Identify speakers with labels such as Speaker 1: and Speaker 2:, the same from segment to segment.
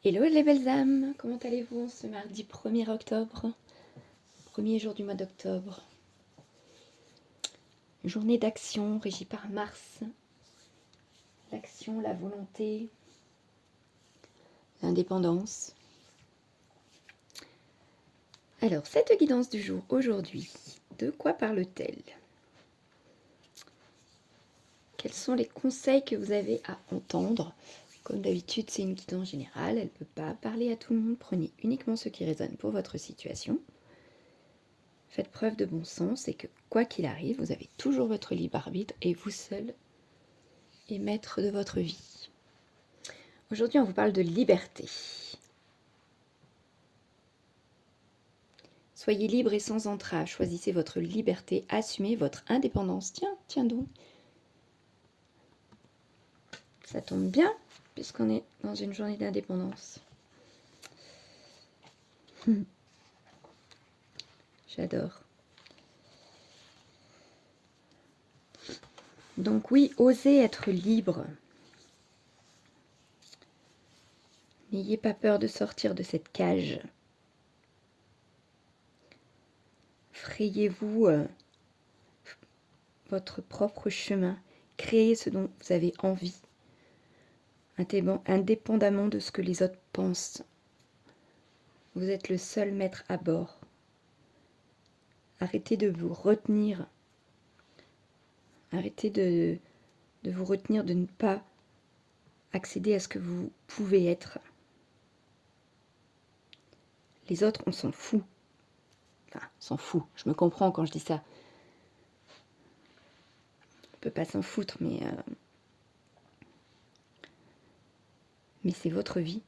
Speaker 1: Hello les belles âmes, comment allez-vous ce mardi 1er octobre, premier jour du mois d'octobre. Journée d'action régie par Mars. L'action, la volonté, l'indépendance. Alors, cette guidance du jour aujourd'hui, de quoi parle-t-elle? Quels sont les conseils que vous avez à entendre? Comme d'habitude, c'est une guidance générale, elle ne peut pas parler à tout le monde. Prenez uniquement ce qui résonne pour votre situation. Faites preuve de bon sens et que, quoi qu'il arrive, vous avez toujours votre libre arbitre et vous seul est maître de votre vie. Aujourd'hui, on vous parle de liberté. Soyez libre et sans entrave. Choisissez votre liberté, assumez votre indépendance. Tiens donc. Ça tombe bien, puisqu'on est dans une journée d'indépendance. J'adore. Donc oui, osez être libre. N'ayez pas peur de sortir de cette cage. Frayez-vous votre propre chemin. Créez ce dont vous avez envie, indépendamment de ce que les autres pensent. Vous êtes le seul maître à bord. Arrêtez de vous retenir. Arrêtez de vous retenir, de ne pas accéder à ce que vous pouvez être. Les autres, on s'en fout. Enfin, s'en fout. Je me comprends quand je dis ça. On peut pas s'en foutre, mais c'est votre vie.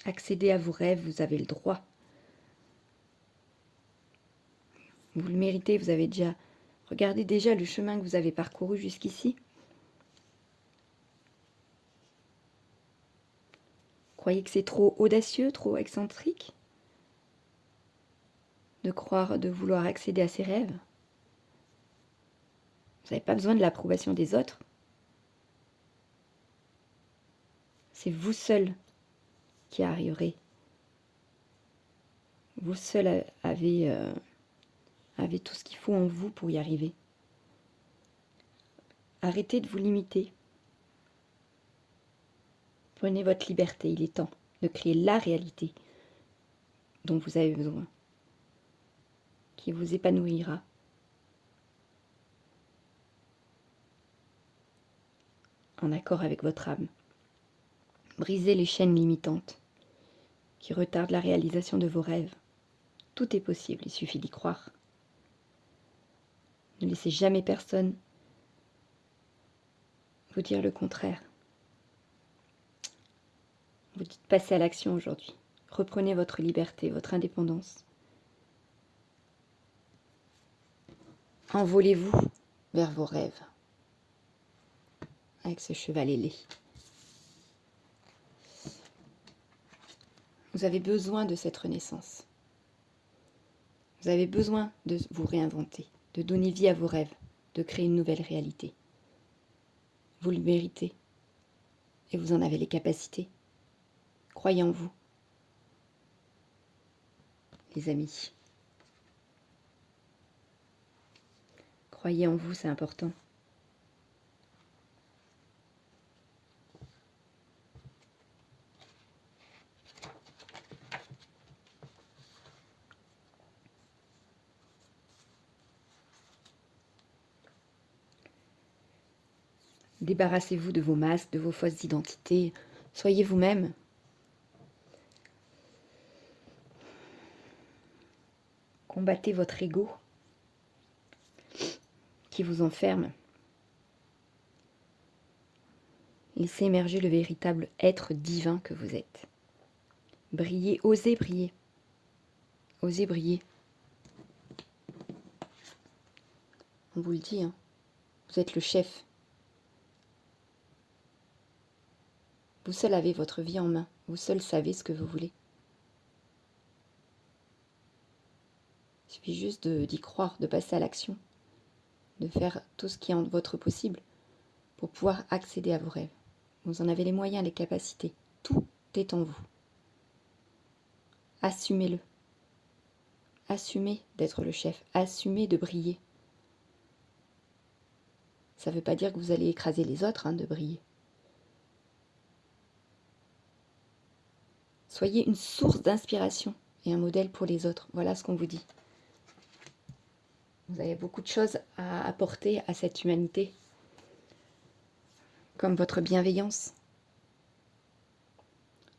Speaker 1: Accédez à vos rêves, vous avez le droit. Vous le méritez, vous avez déjà... Regardez déjà le chemin que vous avez parcouru jusqu'ici. Croyez que c'est trop audacieux, trop excentrique de vouloir accéder à ses rêves? Vous n'avez pas besoin de l'approbation des autres. C'est vous seul qui arriverez. Vous seul avez tout ce qu'il faut en vous pour y arriver. Arrêtez de vous limiter. Prenez votre liberté, il est temps de créer la réalité dont vous avez besoin, qui vous épanouira. En accord avec votre âme. Brisez les chaînes limitantes qui retardent la réalisation de vos rêves. Tout est possible, il suffit d'y croire. Ne laissez jamais personne vous dire le contraire. Vous dites passez à l'action aujourd'hui. Reprenez votre liberté, votre indépendance. Envolez-vous vers vos rêves avec ce cheval ailé. Vous avez besoin de cette renaissance. Vous avez besoin de vous réinventer, de donner vie à vos rêves, de créer une nouvelle réalité. Vous le méritez et vous en avez les capacités. Croyez en vous, les amis. Croyez en vous, c'est important. Débarrassez-vous de vos masques, de vos fausses identités. Soyez vous-même. Combattez votre ego qui vous enferme. Laissez émerger le véritable être divin que vous êtes. Brillez, osez briller. Osez briller. On vous le dit, hein. Vous êtes le chef. Vous seul avez votre vie en main. Vous seul savez ce que vous voulez. Il suffit juste d'y croire, de passer à l'action, de faire tout ce qui est en votre possible pour pouvoir accéder à vos rêves. Vous en avez les moyens, les capacités. Tout est en vous. Assumez-le. Assumez d'être le chef. Assumez de briller. Ça ne veut pas dire que vous allez écraser les autres, de briller. Soyez une source d'inspiration et un modèle pour les autres. Voilà ce qu'on vous dit. Vous avez beaucoup de choses à apporter à cette humanité, comme votre bienveillance.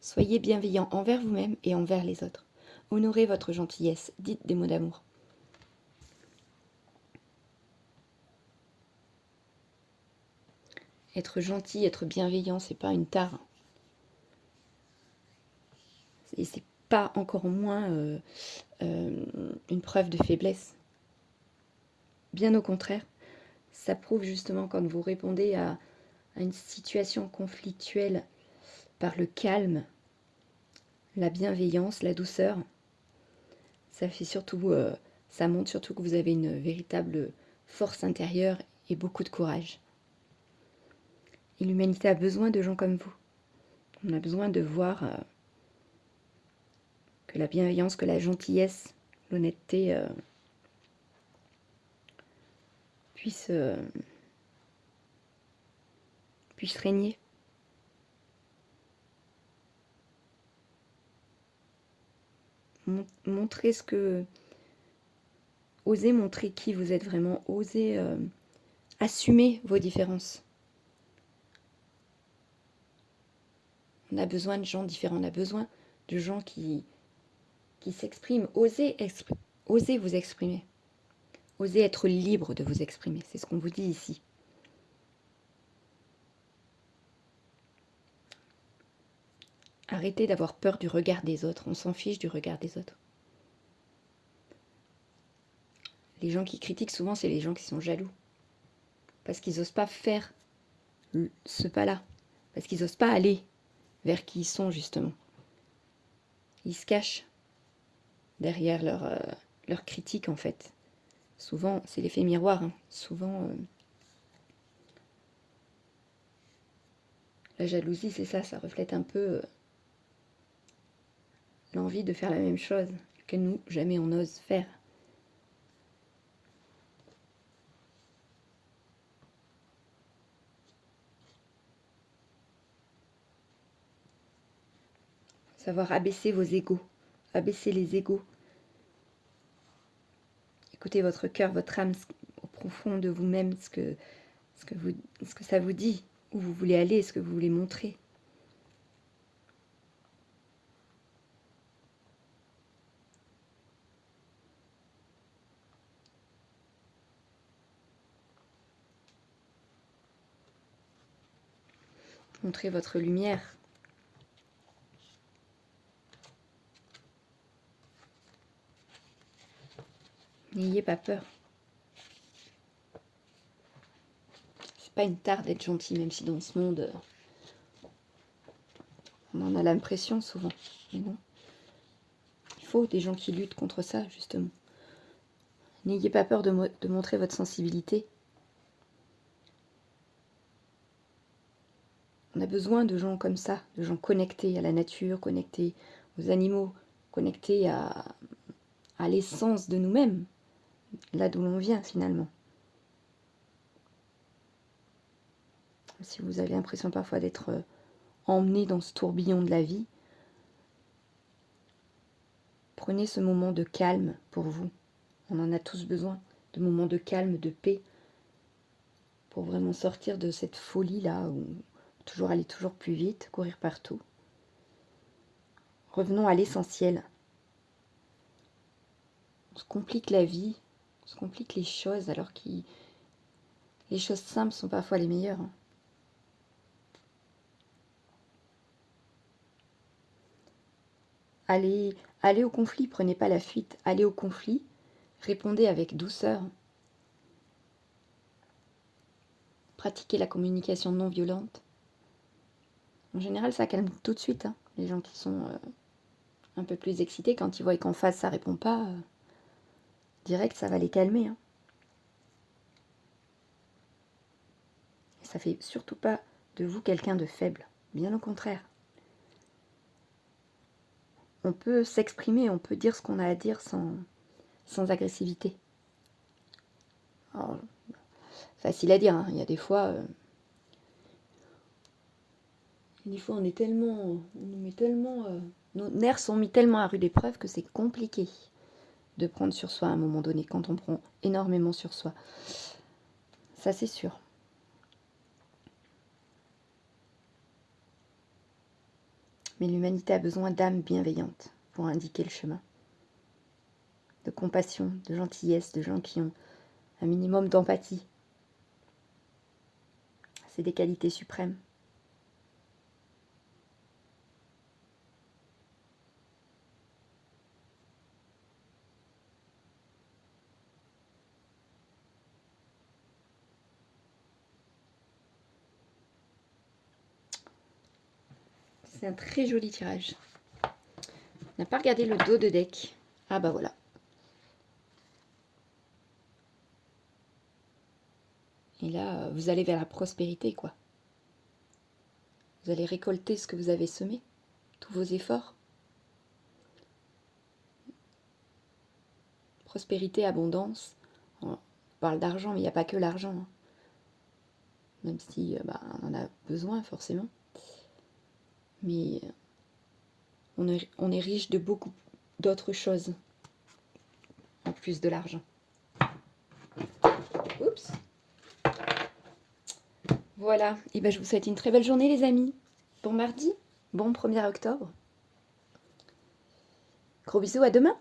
Speaker 1: Soyez bienveillant envers vous-même et envers les autres. Honorez votre gentillesse. Dites des mots d'amour. Être gentil, être bienveillant, c'est pas une tare. Et c'est pas encore moins une preuve de faiblesse. Bien au contraire, ça prouve justement quand vous répondez à une situation conflictuelle par le calme, la bienveillance, la douceur. Ça fait surtout, ça montre surtout que vous avez une véritable force intérieure et beaucoup de courage. Et l'humanité a besoin de gens comme vous. On a besoin de voir que la bienveillance, que la gentillesse, l'honnêteté puisse régner. Montrez ce que... Osez montrer qui vous êtes vraiment. Osez assumer vos différences. On a besoin de gens différents. On a besoin de gens qui s'expriment. Osez vous exprimer. Osez être libre de vous exprimer. C'est ce qu'on vous dit ici. Arrêtez d'avoir peur du regard des autres. On s'en fiche du regard des autres. Les gens qui critiquent souvent, c'est les gens qui sont jaloux. Parce qu'ils n'osent pas faire ce pas-là. Parce qu'ils n'osent pas aller vers qui ils sont, justement. Ils se cachent derrière leur critique, en fait. Souvent, c'est l'effet miroir. Souvent, la jalousie, c'est ça. Ça reflète un peu l'envie de faire la même chose que nous, jamais on ose faire. Savoir abaisser vos égos, abaisser les égos. Écoutez votre cœur, votre âme, au profond de vous-même, ce que ça vous dit, où vous voulez aller, ce que vous voulez montrer. Montrez votre lumière. N'ayez pas peur. C'est pas une tare d'être gentil, même si dans ce monde, on en a l'impression souvent. Mais non. Il faut des gens qui luttent contre ça, justement. N'ayez pas peur de montrer votre sensibilité. On a besoin de gens comme ça, de gens connectés à la nature, connectés aux animaux, connectés à l'essence de nous-mêmes, là d'où l'on vient finalement. Si vous avez l'impression parfois d'être emmené dans ce tourbillon de la vie, prenez ce moment de calme pour vous. On en a tous besoin, de moments de calme, de paix, pour vraiment sortir de cette folie-là, où aller toujours plus vite, courir partout. Revenons à l'essentiel. On se complique la vie, on se complique les choses, alors que les choses simples sont parfois les meilleures. Allez au conflit, prenez pas la fuite. Allez au conflit, répondez avec douceur. Pratiquez la communication non violente. En général, ça calme tout de suite. Les gens qui sont un peu plus excités, quand ils voient qu'en face ça répond pas, direct ça va les calmer. ça fait surtout pas de vous quelqu'un de faible. Bien au contraire. On peut s'exprimer, on peut dire ce qu'on a à dire sans agressivité. Alors, facile à dire, hein. Il y a des fois... on est tellement... On nous met tellement... nos nerfs sont mis tellement à rude épreuve que c'est compliqué de prendre sur soi à un moment donné, quand on prend énormément sur soi. Ça, c'est sûr. Mais l'humanité a besoin d'âmes bienveillantes pour indiquer le chemin. De compassion, de gentillesse, de gens qui ont un minimum d'empathie. C'est des qualités suprêmes. C'est un très joli tirage. On n'a pas regardé le dos de deck. Ah bah voilà. Et là, vous allez vers la prospérité, quoi. Vous allez récolter ce que vous avez semé, tous vos efforts. Prospérité, abondance. On parle d'argent, mais il n'y a pas que l'argent. Hein. Même si on en a besoin, forcément. Mais on est riche de beaucoup d'autres choses, en plus de l'argent. Oups. Voilà, et ben je vous souhaite une très belle journée les amis. Bon mardi, bon 1er octobre. Gros bisous, à demain.